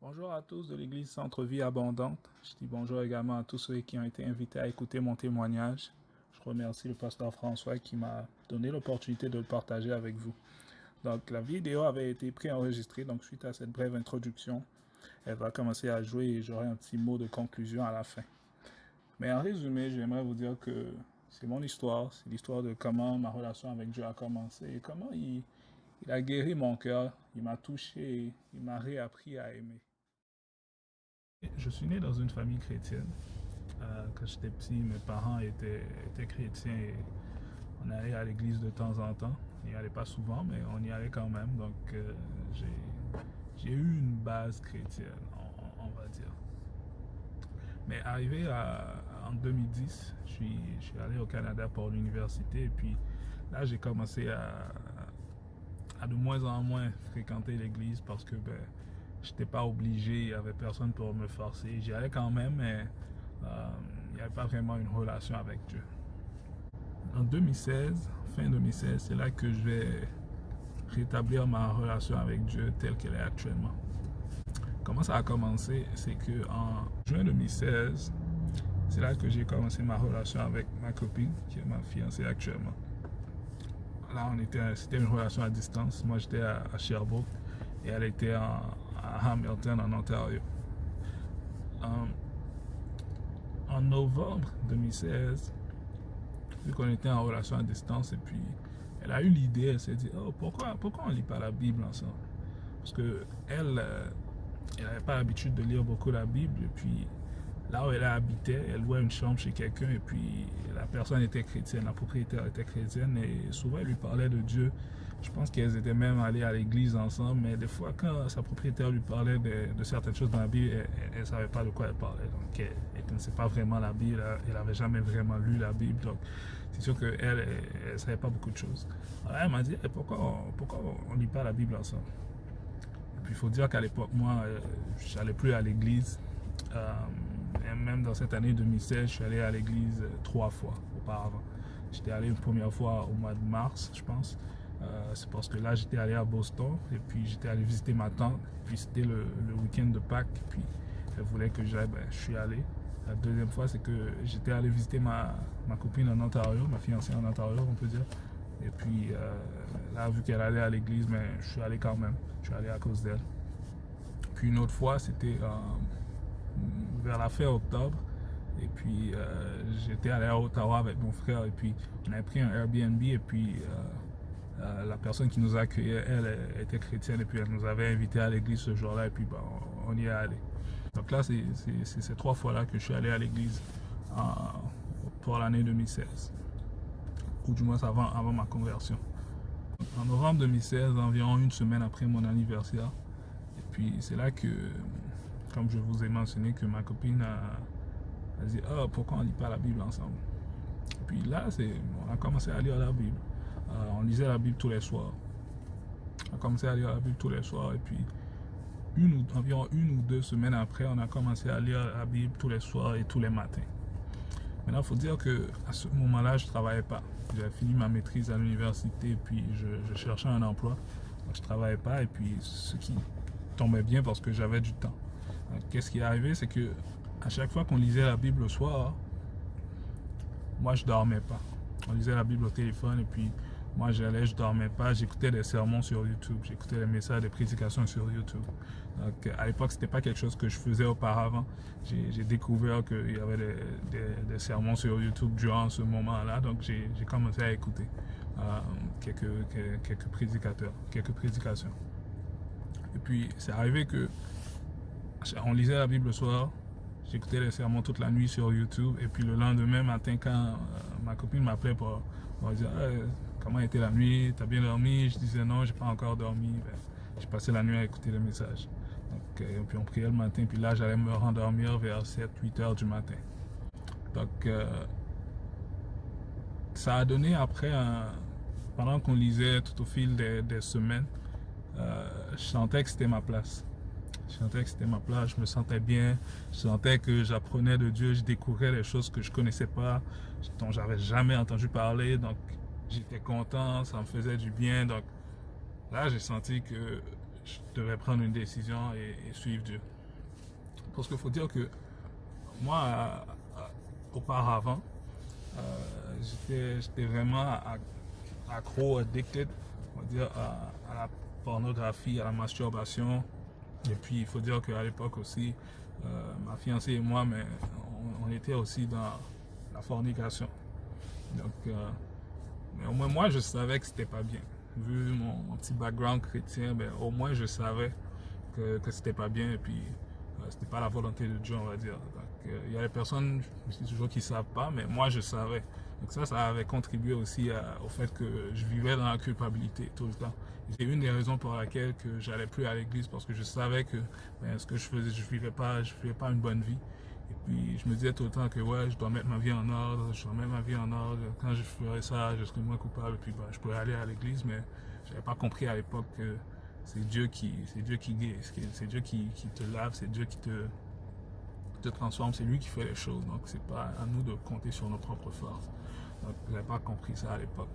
Bonjour à tous de l'Église Centre-Vie Abondante. Je dis bonjour également à tous ceux qui ont été invités à écouter mon témoignage. Je remercie le pasteur François qui m'a donné l'opportunité de le partager avec vous. Donc la vidéo avait été préenregistrée, donc suite à cette brève introduction, elle va commencer à jouer et j'aurai un petit mot de conclusion à la fin. Mais en résumé, j'aimerais vous dire que c'est mon histoire, c'est l'histoire de comment ma relation avec Dieu a commencé et comment il a guéri mon cœur, il m'a touché, et il m'a réappris à aimer. Je suis né dans une famille chrétienne. Quand j'étais petit, mes parents étaient chrétiens et on allait à l'église de temps en temps. On n'y allait pas souvent, mais on y allait quand même. Donc, j'ai eu une base chrétienne, on va dire. Mais en 2010, je suis allé au Canada pour l'université et puis là, j'ai commencé à de moins en moins fréquenter l'église parce que je n'étais pas obligé, il n'y avait personne pour me forcer. J'y allais quand même, mais il n'y avait pas vraiment une relation avec Dieu. En 2016, fin 2016, c'est là que je vais rétablir ma relation avec Dieu telle qu'elle est actuellement. Comment ça a commencé? C'est que en juin 2016, c'est là que j'ai commencé ma relation avec ma copine, qui est ma fiancée actuellement. Là, c'était une relation à distance. Moi, j'étais à Sherbrooke et elle était à Hamilton, en Ontario. En novembre 2016, vu qu'on était en relation à distance, et puis elle a eu l'idée, elle s'est dit, oh, pourquoi on ne lit pas la Bible ensemble? Parce que elle n'avait pas l'habitude de lire beaucoup la Bible, et puis là où elle habitait, elle louait une chambre chez quelqu'un, et puis la personne était chrétienne, la propriétaire était chrétienne, et souvent elle lui parlait de Dieu. Je pense qu'elles étaient même allées à l'église ensemble, mais des fois, quand sa propriétaire lui parlait de certaines choses dans la Bible, elle ne savait pas de quoi elle parlait. Donc, elle ne connaissait pas vraiment la Bible, elle n'avait jamais vraiment lu la Bible. Donc, c'est sûr qu'elle ne savait pas beaucoup de choses. Alors, elle m'a dit, pourquoi on ne lit pas la Bible ensemble? Et puis, il faut dire qu'à l'époque, moi, je n'allais plus à l'église. Et même dans cette année 2016, je suis allé à l'église 3 fois auparavant. J'étais allé une première fois au mois de mars, je pense. C'est parce que là, j'étais allé à Boston et puis j'étais allé visiter ma tante. Puis c'était le week-end de Pâques. Puis elle voulait que j'aille, je suis allé. La deuxième fois, c'est que j'étais allé visiter ma copine en Ontario, ma fiancée en Ontario, on peut dire. Et puis là, vu qu'elle allait à l'église, mais je suis allé quand même. Je suis allé à cause d'elle. Puis une autre fois, c'était vers la fin octobre. Et puis j'étais allé à Ottawa avec mon frère. Et puis on avait pris un Airbnb. Et puis la personne qui nous accueillait, elle était chrétienne. Et puis elle nous avait invités à l'église ce jour-là. Et puis on y est allé. Donc là, c'est ces 3 fois-là que je suis allé à l'église pour l'année 2016. Ou du moins avant ma conversion. En novembre 2016, environ une semaine après mon anniversaire. Et puis c'est là que, comme je vous ai mentionné, que ma copine a dit, oh, pourquoi on ne lit pas la Bible ensemble? Et puis là, on a commencé à lire la Bible. On lisait la Bible tous les soirs. On a commencé à lire la Bible tous les soirs. Et puis environ 1 ou 2 semaines après, on a commencé à lire la Bible tous les soirs et tous les matins. Maintenant, il faut dire qu'à ce moment-là, je ne travaillais pas. J'avais fini ma maîtrise à l'université, puis je cherchais un emploi. Donc, je ne travaillais pas, et puis ce qui tombait bien parce que j'avais du temps. Qu'est-ce qui est arrivé, c'est que à chaque fois qu'on lisait la Bible le soir, moi, je ne dormais pas. On lisait la Bible au téléphone, et puis moi, j'allais, je ne dormais pas. J'écoutais des sermons sur YouTube, j'écoutais des messages, des prédications sur YouTube. Donc, à l'époque, ce n'était pas quelque chose que je faisais auparavant. J'ai découvert qu'il y avait des sermons sur YouTube durant ce moment-là. Donc, j'ai commencé à écouter quelques prédicateurs, quelques prédications. Et puis, c'est arrivé que on lisait la Bible le soir, j'écoutais les sermons toute la nuit sur YouTube. Et puis, le lendemain matin, quand ma copine m'appelait pour dire comment était la nuit, t'as bien dormi? Je disais non, j'ai pas encore dormi. J'ai passé la nuit à écouter les messages. Donc, et puis on priait le matin, puis là j'allais me rendormir vers 7-8 heures du matin. Donc ça a donné après, pendant qu'on lisait tout au fil des semaines, je sentais que c'était ma place. Je sentais que c'était ma place, je me sentais bien, je sentais que j'apprenais de Dieu, je découvrais des choses que je connaissais pas, dont j'avais jamais entendu parler. Donc j'étais content, ça me faisait du bien. Donc là, j'ai senti que je devais prendre une décision et suivre Dieu. Parce qu'il faut dire que moi, auparavant, j'étais vraiment accro, addicted, on va dire, à la pornographie, à la masturbation. Et puis, il faut dire qu'à l'époque aussi, ma fiancée et moi, mais on était aussi dans la fornication. Donc, mais au moins, moi, je savais que c'était pas bien. Vu mon petit background chrétien, ben, au moins, je savais que c'était pas bien. Et puis, c'était pas la volonté de Dieu, on va dire. Donc, il y a des personnes, je dis toujours, qui savent pas, mais moi, je savais. Donc ça avait contribué aussi au fait que je vivais dans la culpabilité tout le temps. C'est une des raisons pour laquelle que j'allais plus à l'église, parce que je savais que ben, ce que je faisais, je vivais pas une bonne vie. Et puis je me disais tout le temps que ouais, je dois mettre ma vie en ordre, je dois mettre ma vie en ordre. Quand je ferais ça, je serais moins coupable. Et puis ben, je pourrais aller à l'église, mais j'avais pas compris à l'époque que c'est Dieu qui guérit, c'est Dieu qui te lave, c'est Dieu qui te transforme, c'est lui qui fait les choses. Donc c'est pas à nous de compter sur nos propres forces. Donc j'avais pas compris ça à l'époque.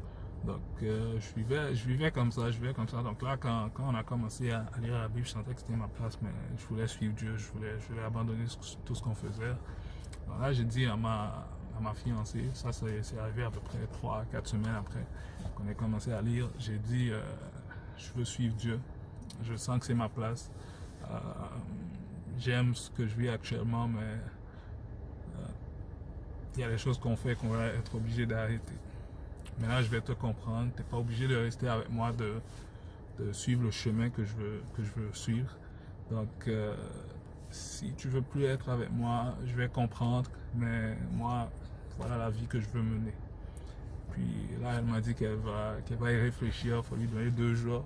Donc je vivais comme ça. Donc là, quand on a commencé à lire la Bible, je sentais que c'était ma place, mais je voulais suivre Dieu, je voulais abandonner tout ce qu'on faisait. Donc là, j'ai dit à ma fiancée, ça c'est arrivé à peu près 3-4 semaines après qu'on ait commencé à lire, j'ai dit, je veux suivre Dieu, je sens que c'est ma place. J'aime ce que je vis actuellement, mais il y a des choses qu'on fait qu'on va être obligé d'arrêter. Maintenant, je vais te comprendre. Tu n'es pas obligé de rester avec moi, de suivre le chemin que je veux suivre. Donc, si tu veux plus être avec moi, je vais comprendre. Mais moi, voilà la vie que je veux mener. Puis là, elle m'a dit qu'elle va y réfléchir. Il faut lui donner 2 jours.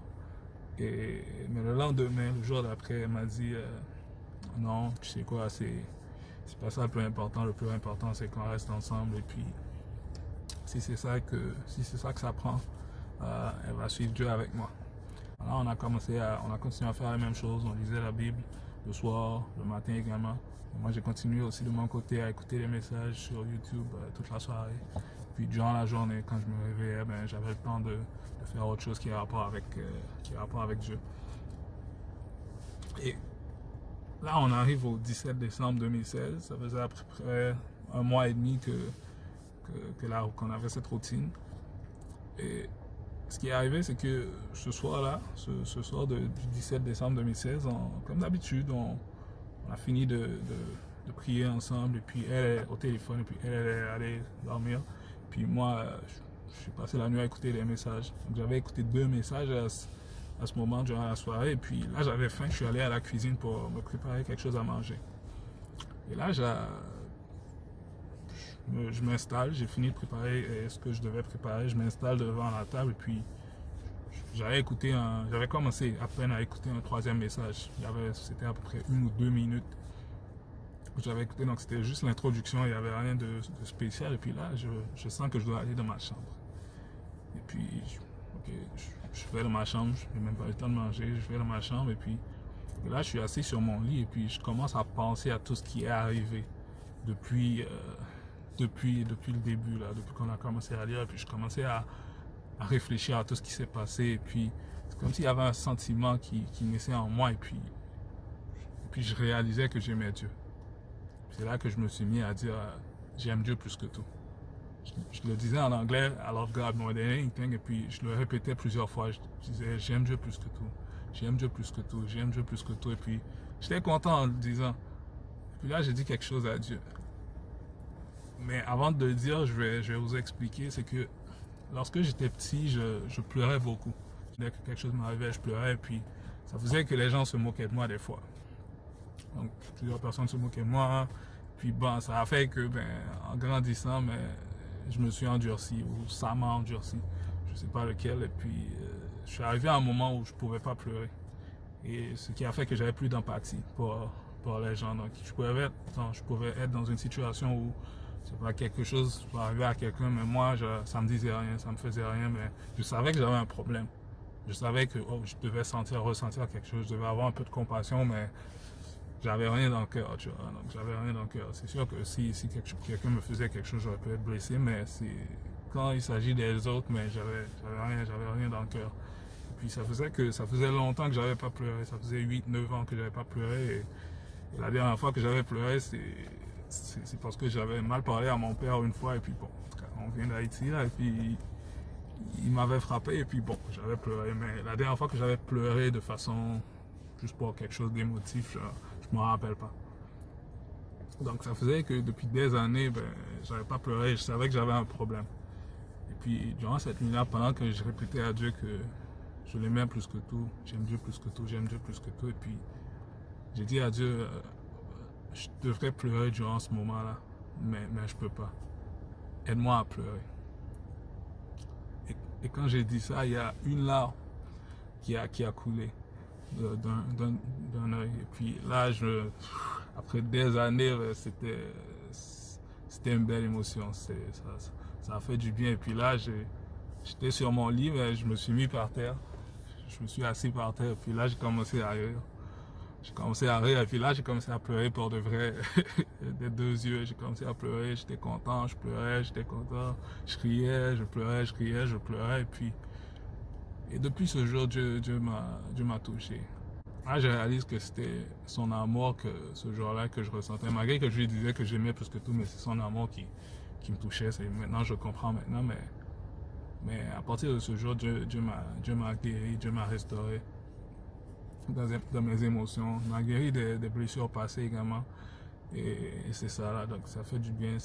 Mais le lendemain, le jour d'après, elle m'a dit non, tu sais quoi, c'est pas ça le plus important. Le plus important, c'est qu'on reste ensemble. Et puis, si c'est ça que ça prend, elle va suivre Dieu avec moi. Là, on a continué à faire la même chose. On lisait la Bible le soir, le matin également. Et moi, j'ai continué aussi de mon côté à écouter les messages sur YouTube toute la soirée. Puis durant la journée, quand je me réveillais, ben, j'avais le temps de faire autre chose qui a rapport avec Dieu. Et là, on arrive au 17 décembre 2016. Ça faisait à peu près 1 mois et demi qu'on avait cette routine. Et ce qui est arrivé, c'est que ce soir-là, ce soir du 17 décembre 2016, comme d'habitude, on a fini de prier ensemble. Et puis elle est au téléphone, et puis elle est allée dormir. Puis moi, je suis passé la nuit à écouter les messages. Donc j'avais écouté 2 messages à ce moment durant la soirée. Et puis là, j'avais faim. Je suis allé à la cuisine pour me préparer quelque chose à manger. Et là, je m'installe. J'ai fini de préparer ce que je devais préparer. Je m'installe devant la table. Et puis, j'avais commencé à peine à écouter un 3e message. C'était à peu près 1 ou 2 minutes. J'avais écouté, donc c'était juste l'introduction. Il n'y avait rien de spécial. Et puis là, je sens que je dois aller dans ma chambre. Et puis, je vais dans ma chambre, je n'ai même pas eu le temps de manger, je vais dans ma chambre et puis là je suis assis sur mon lit et puis je commence à penser à tout ce qui est arrivé depuis le début, là, depuis qu'on a commencé à lire, et puis je commençais à réfléchir à tout ce qui s'est passé et puis c'est comme s'il y avait un sentiment qui naissait en moi et puis je réalisais que j'aimais Dieu. C'est là que je me suis mis à dire j'aime Dieu plus que tout. Je le disais en anglais, I love God more than anything, et puis je le répétais plusieurs fois. Je disais, j'aime Dieu plus que tout. J'aime Dieu plus que tout. J'aime Dieu plus que tout. Et puis, j'étais content en le disant. Et puis là, j'ai dit quelque chose à Dieu. Mais avant de le dire, je vais vous expliquer, c'est que lorsque j'étais petit, je pleurais beaucoup. Dès que quelque chose m'arrivait, je pleurais, et puis ça faisait que les gens se moquaient de moi des fois. Donc, plusieurs personnes se moquaient de moi. Puis bon, ça a fait que, en grandissant, je me suis endurci, ou ça m'a endurci, je ne sais pas lequel, et puis je suis arrivé à un moment où je ne pouvais pas pleurer. Et ce qui a fait que j'avais plus d'empathie pour les gens. Donc je pouvais être dans une situation où c'est pas quelque chose va arriver à quelqu'un, mais moi, ça me disait rien, ça me faisait rien, mais je savais que j'avais un problème. Je savais que je devais ressentir quelque chose, je devais avoir un peu de compassion, mais j'avais rien dans le cœur, tu vois. Donc j'avais rien dans le cœur. C'est sûr que si quelqu'un me faisait quelque chose, j'aurais pu être blessé, mais c'est quand il s'agit des autres, mais j'avais rien dans le cœur. Puis ça faisait longtemps que j'avais pas pleuré. Ça faisait 8-9 ans que j'avais pas pleuré. Et la dernière fois que j'avais pleuré, c'est parce que j'avais mal parlé à mon père une fois. Et puis bon, en tout cas, on vient d'Haïti là. Et puis il m'avait frappé. Et puis bon, j'avais pleuré. Mais la dernière fois que j'avais pleuré de façon juste pour quelque chose d'émotif, je me rappelle pas. Donc ça faisait que depuis des années, ben, j'avais pas pleuré. Je savais que j'avais un problème. Et puis durant cette nuit-là, pendant que je répétais à Dieu que je l'aimais plus que tout, j'aime Dieu plus que tout, j'aime Dieu plus que tout. Et puis j'ai dit à Dieu, je devrais pleurer durant ce moment-là, mais je peux pas. Aide-moi à pleurer. Et quand j'ai dit ça, il y a une larme qui a coulé d'un œil. Et puis là, après des années, c'était une belle émotion. Ça a fait du bien. Et puis là, j'étais sur mon lit, mais je me suis mis par terre. Je me suis assis par terre. Et puis là, j'ai commencé à rire. J'ai commencé à rire. Et puis là, j'ai commencé à pleurer pour de vrai. Des deux yeux. J'ai commencé à pleurer. J'étais content. Je pleurais. J'étais content. Je criais. Je pleurais. Je criais. Je pleurais. Et depuis ce jour, Dieu m'a touché. Là, je réalise que c'était son amour ce jour-là que je ressentais. Malgré que je lui disais que j'aimais plus que tout, mais c'est son amour qui me touchait. Maintenant, je comprends maintenant, mais à partir de ce jour, Dieu m'a guéri, Dieu m'a restauré dans mes émotions, m'a guéri des blessures passées également. Et c'est ça, là, donc ça fait du bien.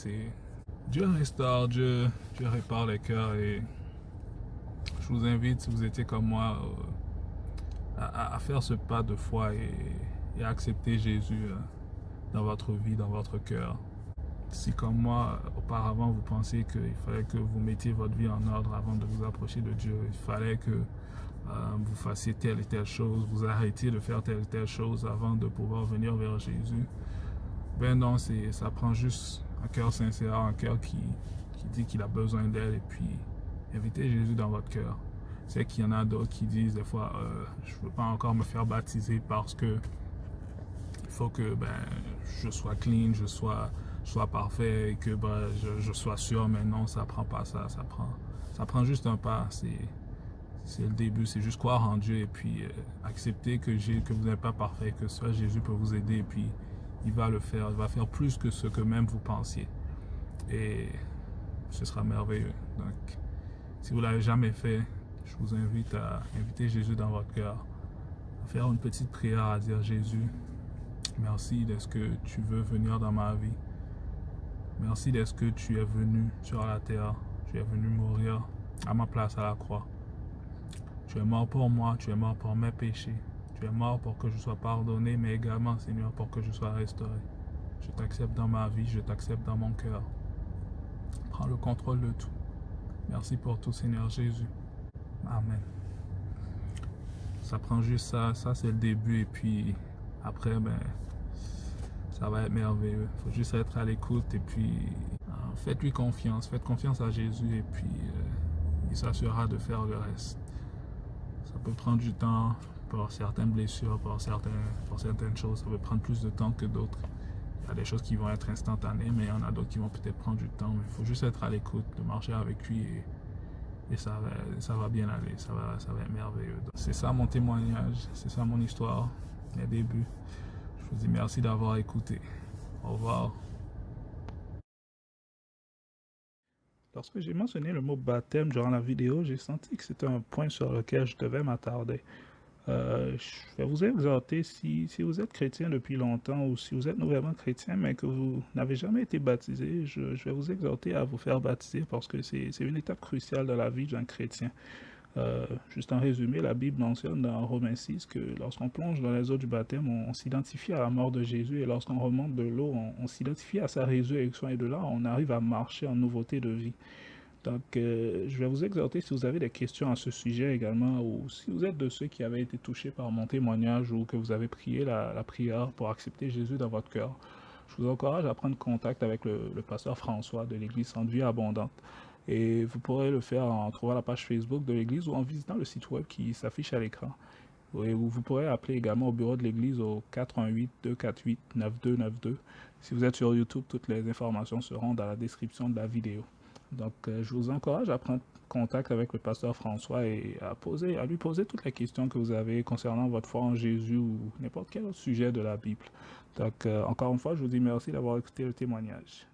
Dieu restaure, Dieu répare les cœurs. Et je vous invite, si vous étiez comme moi, à faire ce pas de foi et à accepter Jésus dans votre vie, dans votre cœur. Si comme moi, auparavant, vous pensiez qu'il fallait que vous mettiez votre vie en ordre avant de vous approcher de Dieu, il fallait que vous fassiez telle et telle chose, vous arrêtiez de faire telle et telle chose avant de pouvoir venir vers Jésus, ben non, ça prend juste un cœur sincère, un cœur qui dit qu'il a besoin d'aide, et puis invitez Jésus dans votre cœur. C'est qu'il y en a d'autres qui disent des fois, je ne veux pas encore me faire baptiser parce que il faut que je sois clean, je sois parfait, et que je sois sûr. Mais non, ça prend pas ça, ça prend juste un pas. C'est le début, c'est juste croire en Dieu et puis accepter que vous n'êtes pas parfait, que seul Jésus peut vous aider, et puis il va le faire, il va faire plus que ce que même vous pensiez. Et ce sera merveilleux. Donc, si vous ne l'avez jamais fait, je vous invite à inviter Jésus dans votre cœur, à faire une petite prière, à dire: Jésus, merci de ce que tu veux venir dans ma vie. Merci de ce que tu es venu sur la terre. Tu es venu mourir à ma place à la croix. Tu es mort pour moi, tu es mort pour mes péchés. Tu es mort pour que je sois pardonné, mais également, Seigneur, pour que je sois restauré. Je t'accepte dans ma vie, je t'accepte dans mon cœur. Prends le contrôle de tout. Merci pour tout, Seigneur Jésus. Amen. Ça prend juste ça c'est le début, et puis après, ça va être merveilleux. Il faut juste être à l'écoute, et puis faites-lui confiance, faites confiance à Jésus, et puis il s'assurera de faire le reste. Ça peut prendre du temps pour certaines blessures, pour certaines choses, ça peut prendre plus de temps que d'autres. Il y a des choses qui vont être instantanées, mais il y en a d'autres qui vont peut-être prendre du temps. Mais il faut juste être à l'écoute, de marcher avec lui, et ça va bien aller, ça va être merveilleux. C'est ça mon témoignage, c'est ça mon histoire, mes débuts. Je vous dis merci d'avoir écouté. Au revoir. Lorsque j'ai mentionné le mot baptême durant la vidéo, j'ai senti que c'était un point sur lequel je devais m'attarder. Je vais vous exhorter, si vous êtes chrétien depuis longtemps, ou si vous êtes nouvellement chrétien mais que vous n'avez jamais été baptisé, je vais vous exhorter à vous faire baptiser, parce que c'est une étape cruciale dans la vie d'un chrétien. Juste en résumé, la Bible mentionne dans Romains 6 que lorsqu'on plonge dans les eaux du baptême, on s'identifie à la mort de Jésus, et lorsqu'on remonte de l'eau, on s'identifie à sa résurrection, et de là, on arrive à marcher en nouveauté de vie. Donc, je vais vous exhorter, si vous avez des questions à ce sujet également, ou si vous êtes de ceux qui avaient été touchés par mon témoignage, ou que vous avez prié la prière pour accepter Jésus dans votre cœur, je vous encourage à prendre contact avec le pasteur François de l'église Centre Vie Abondante. Et vous pourrez le faire en trouvant la page Facebook de l'église ou en visitant le site web qui s'affiche à l'écran. Et vous pourrez appeler également au bureau de l'église au 418-248-9292. Si vous êtes sur YouTube, toutes les informations seront dans la description de la vidéo. Donc, je vous encourage à prendre contact avec le pasteur François et à lui poser toutes les questions que vous avez concernant votre foi en Jésus ou n'importe quel autre sujet de la Bible. Donc, encore une fois, je vous dis merci d'avoir écouté le témoignage.